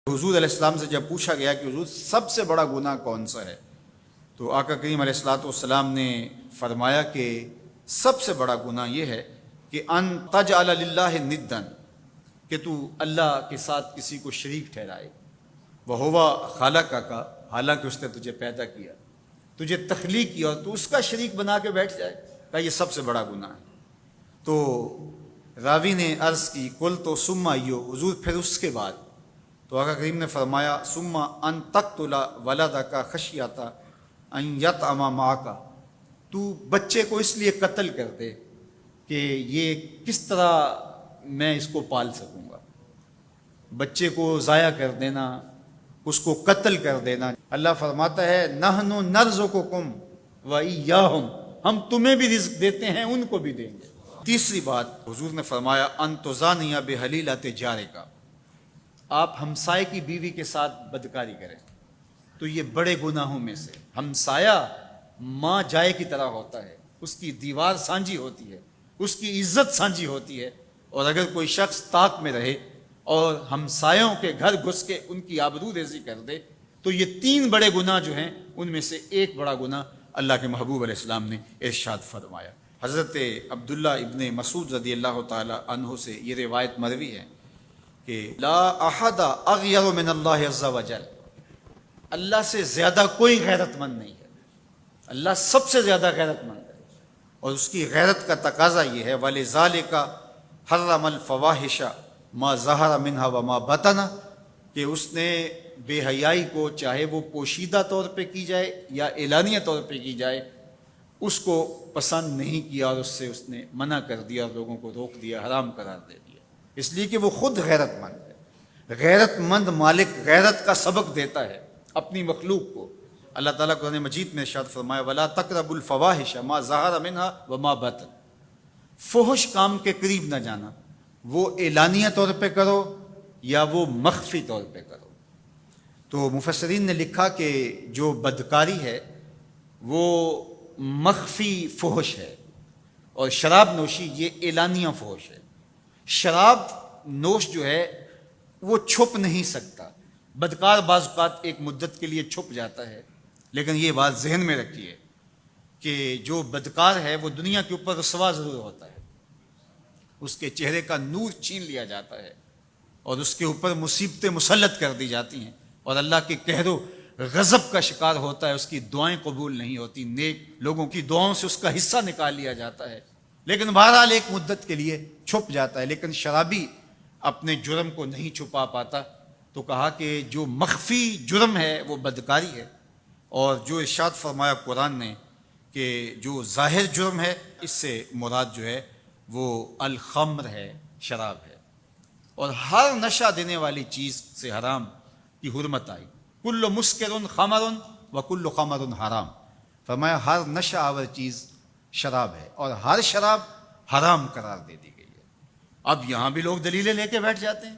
حضور علیہ السلام سے جب پوچھا گیا کہ حضور سب سے بڑا گناہ کون سا ہے، تو آقا کریم علیہ السلام نے فرمایا کہ سب سے بڑا گناہ یہ ہے کہ ان تجعل للہ ندا، کہ تو اللہ کے ساتھ کسی کو شریک ٹھہرائے، وہو خلقک، حالانکہ اس نے تجھے پیدا کیا، تجھے تخلیق کیا، اور تو اس کا شریک بنا کے بیٹھ جائے، کہ یہ سب سے بڑا گناہ ہے۔ تو راوی نے عرض کی کل تو ثم ایو، حضور پھر اس کے بعد؟ تو آقا کریم نے فرمایا ثم ان تقتل ولدک خشیۃ ان یطعم معک، تو بچے کو اس لیے قتل کر دے کہ یہ کس طرح میں اس کو پال سکوں گا، بچے کو ضائع کر دینا، اس کو قتل کر دینا۔ اللہ فرماتا ہے نحن نرزقکم وایاہم، ہم تمہیں بھی رزق دیتے ہیں، ان کو بھی دیں گے۔ تیسری بات حضور نے فرمایا ان تزانی بحلیلۃ جارک، آپ ہمسائے کی بیوی کے ساتھ بدکاری کریں، تو یہ بڑے گناہوں میں سے۔ ہمسایہ ماں جائے کی طرح ہوتا ہے، اس کی دیوار سانجھی ہوتی ہے، اس کی عزت سانجھی ہوتی ہے، اور اگر کوئی شخص طاق میں رہے اور ہمسایوں کے گھر گھس کے ان کی آبرو ریزی کر دے، تو یہ تین بڑے گناہ جو ہیں ان میں سے ایک بڑا گناہ اللہ کے محبوب علیہ السلام نے ارشاد فرمایا۔ حضرت عبداللہ ابن مسعود رضی اللہ تعالی عنہ سے یہ روایت مروی ہے کہ لا احد اغیر من اللہ عز وجل، اللہ سے زیادہ کوئی غیرت مند نہیں ہے، اللہ سب سے زیادہ غیرت مند ہے، اور اس کی غیرت کا تقاضا یہ ہے وَلِذَالِكَ حَرَّمَ الْفَوَاحِشَ مَا ظَهَرَ مِنْهَا وَمَا بَطَنَ، کہ اس نے بے حیائی کو چاہے وہ پوشیدہ طور پہ کی جائے یا اعلانیہ طور پہ کی جائے، اس کو پسند نہیں کیا، اور اس نے منع کر دیا، اور لوگوں کو روک دیا، حرام قرار دے دیا، اس لیے کہ وہ خود غیرت مند ہے۔ غیرت مند مالک غیرت کا سبق دیتا ہے اپنی مخلوق کو۔ اللہ تعالیٰ قرآن مجید میں ارشاد فرمایا وَلَا تَقْرَبُوا الْفَوَاحِشَ مَا ظَهَرَ مِنْهَا وَمَا بَطَنَ، فحش کام کے قریب نہ جانا، وہ اعلانیہ طور پہ کرو یا وہ مخفی طور پہ کرو۔ تو مفسرین نے لکھا کہ جو بدکاری ہے وہ مخفی فحش ہے، اور شراب نوشی یہ اعلانیہ فحش ہے۔ شراب نوش جو ہے وہ چھپ نہیں سکتا، بدکار بعض اوقات ایک مدت کے لیے چھپ جاتا ہے، لیکن یہ بات ذہن میں رکھیے کہ جو بدکار ہے وہ دنیا کے اوپر رسوا ضرور ہوتا ہے، اس کے چہرے کا نور چھین لیا جاتا ہے، اور اس کے اوپر مصیبتیں مسلط کر دی جاتی ہیں، اور اللہ کے قہر و غضب کا شکار ہوتا ہے، اس کی دعائیں قبول نہیں ہوتی، نیک لوگوں کی دعاؤں سے اس کا حصہ نکال لیا جاتا ہے، لیکن بہرحال ایک مدت کے لیے چھپ جاتا ہے۔ لیکن شرابی اپنے جرم کو نہیں چھپا پاتا، تو کہا کہ جو مخفی جرم ہے وہ بدکاری ہے، اور جو ارشاد فرمایا قرآن نے کہ جو ظاہر جرم ہے اس سے مراد جو ہے وہ الخمر ہے، شراب ہے، اور ہر نشہ دینے والی چیز سے حرام کی حرمت آئی۔ کل مسکر خمر وکل خمر حرام، فرمایا ہر نشہ آور چیز شراب ہے، اور ہر شراب حرام قرار دے دی گئی ہے۔ اب یہاں بھی لوگ دلیلیں لے کے بیٹھ جاتے ہیں،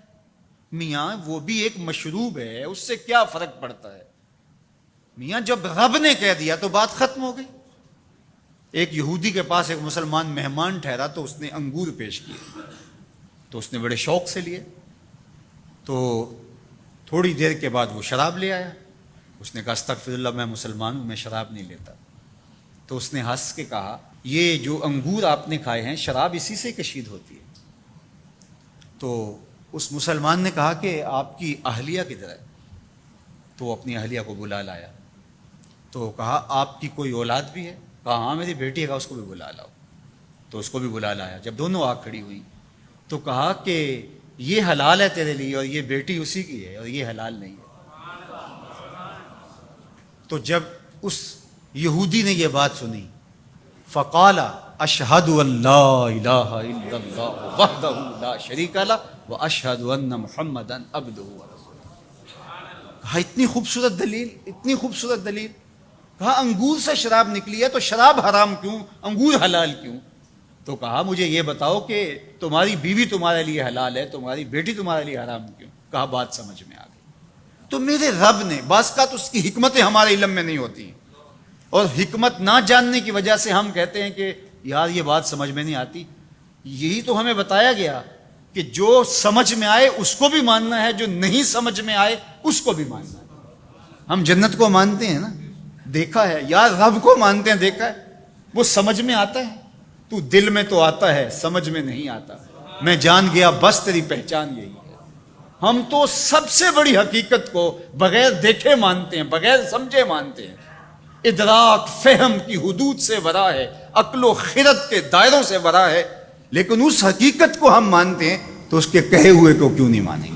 میاں وہ بھی ایک مشروب ہے، اس سے کیا فرق پڑتا ہے؟ میاں جب رب نے کہہ دیا تو بات ختم ہو گئی۔ ایک یہودی کے پاس ایک مسلمان مہمان ٹھہرا، تو اس نے انگور پیش کیے، تو اس نے بڑے شوق سے لیے، تو تھوڑی دیر کے بعد وہ شراب لے آیا۔ اس نے کہا استغفر اللہ، میں مسلمان ہوں، میں شراب نہیں لیتا۔ تو اس نے ہنس کے کہا یہ جو انگور آپ نے کھائے ہیں شراب اسی سے کشید ہوتی ہے۔ تو اس مسلمان نے کہا کہ آپ کی اہلیہ کدھر ہے؟ تو اپنی اہلیہ کو بلا لایا، تو کہا آپ کی کوئی اولاد بھی ہے؟ کہا ہاں میری بیٹی ہے، اس کو بھی بلا لاؤ۔ تو اس کو بھی بلا لایا۔ جب دونوں آ کھڑی ہوئی تو کہا کہ یہ حلال ہے تیرے لیے، اور یہ بیٹی اسی کی ہے، اور یہ حلال نہیں ہے۔ تو جب اس یہودی نے یہ بات سنی فقال اشہد ان لا الہ الا اللہ وحدہ لا شریک لہ واشہد ان محمدا عبدہ ورسولہ۔ کہا اتنی خوبصورت دلیل، اتنی خوبصورت دلیل۔ کہا انگور سے شراب نکلی ہے تو شراب حرام کیوں، انگور حلال کیوں؟ تو کہا مجھے یہ بتاؤ کہ تمہاری بیوی تمہارے لیے حلال ہے، تمہاری بیٹی تمہارے لیے حرام کیوں؟ کہا بات سمجھ میں آ گئی۔ تو میرے رب نے بعض کا تو اس کی حکمتیں ہمارے علم میں نہیں ہوتی، اور حکمت نہ جاننے کی وجہ سے ہم کہتے ہیں کہ یار یہ بات سمجھ میں نہیں آتی۔ یہی تو ہمیں بتایا گیا کہ جو سمجھ میں آئے اس کو بھی ماننا ہے، جو نہیں سمجھ میں آئے اس کو بھی ماننا ہے۔ ہم جنت کو مانتے ہیں نا، دیکھا ہے، یا رب کو مانتے ہیں، دیکھا ہے، وہ سمجھ میں آتا ہے، تو دل میں تو آتا ہے، سمجھ میں نہیں آتا۔ میں جان گیا بس تیری پہچان یہی ہے۔ ہم تو سب سے بڑی حقیقت کو بغیر دیکھے مانتے ہیں، بغیر سمجھے مانتے ہیں۔ ادراک فہم کی حدود سے ورا ہے، عقل و خرد کے دائروں سے ورا ہے، لیکن اس حقیقت کو ہم مانتے ہیں تو اس کے کہے ہوئے کو کیوں نہیں مانیں گے؟